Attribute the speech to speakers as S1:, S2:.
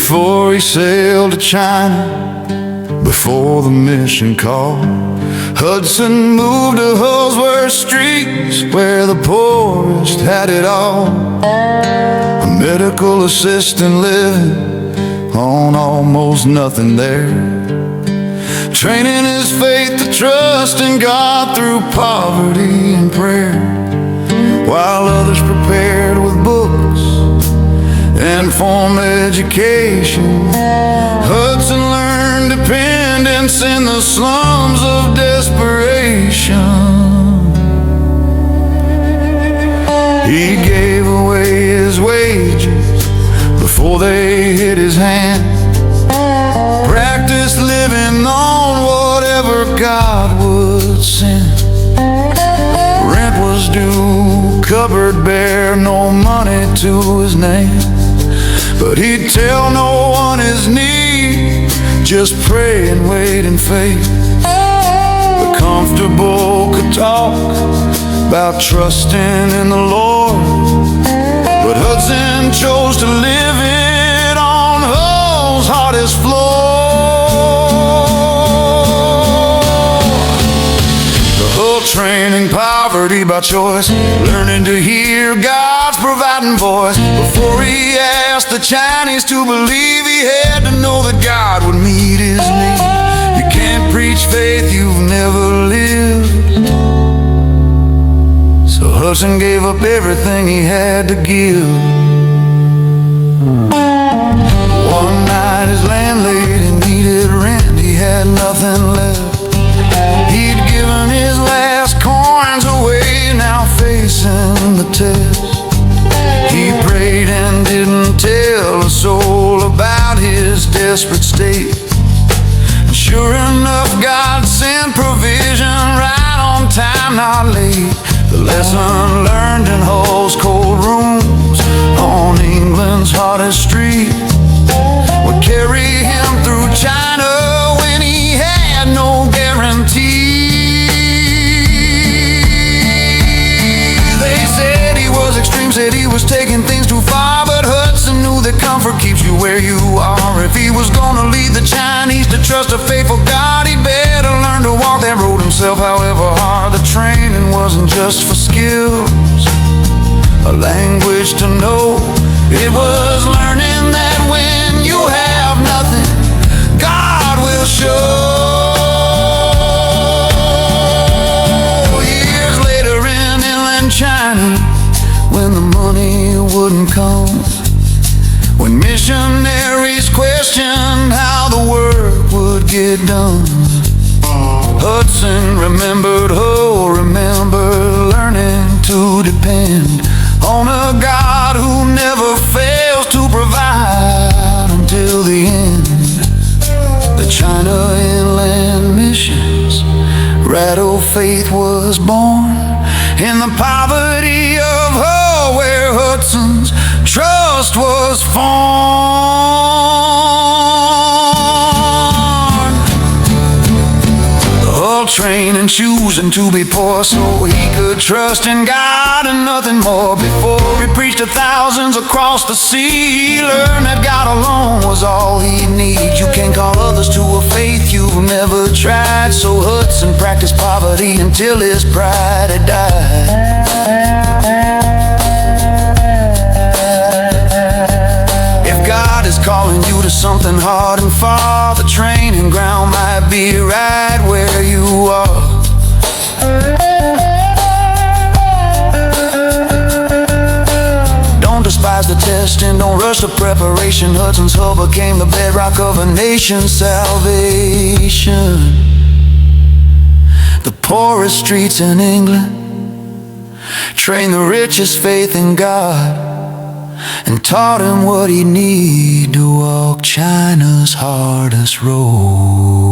S1: before he sailed to China, before the mission call. Hudson moved to Hillsworth streets, where the poorest had it all. A medical assistant living on almost nothing there, training his faith to trust in God through poverty and prayer, while others prepared with books and formal education. Hudson learned dependence in the slums of desperation. He gave away his wages before they hit his hand, practiced living on whatever God would send. Rent was due, cupboard bare, no money to his name, but he'd tell no one his need, just pray and wait in faith. The comfortable could talk about trusting in the Lord, but Hudson chose to live it on Hull's hardest floor. The Hull training poverty by choice, learning to hear God's providing voice. Before he asked the Chinese to believe, he had to know that God would meet his need. You can't preach faith you've never lived. So Hudson gave up everything he had to give. One night his landlady needed rent, he had nothing left. He'd given his last coins away, now facing the test. He prayed and didn't tell a soul about his desperate state. And sure enough, God sent provision right on time, not late. The lesson learned in Hull's cold rooms on England's hottest street would carry him through China when he had no guarantee. They said he was extreme, said he was taking things too far, but Hudson knew that comfort keeps you where you are. If he was gonna lead the Chinese to trust a faithful God, he better learn to walk that road himself, however hard. The training wasn't just for skills, a language to know. It was learning that when you have nothing, God will show. Years later in inland China, when the money wouldn't come, when missionaries questioned how the work would get done, Hudson remembered, oh, remember learning to depend on a God who never fails to provide until the end. The China Inland Missions rattle faith was born in the poverty of Hull, where Hudson's trust was formed. The Hull training, choosing to be poor so he could trust in God and nothing more. Before he preached to thousands across the sea, learned that God alone was all he needs. You can't call others to a faith you've never tried, so Hudson practiced poverty until his pride had died. God is calling you to something hard and far, the training ground might be right where you are. Don't despise the test and don't rush the preparation. Hudson's Hull became the bedrock of a nation's salvation. The poorest streets in England trained the richest faith in God and taught him what he'd need to walk China's hardest road.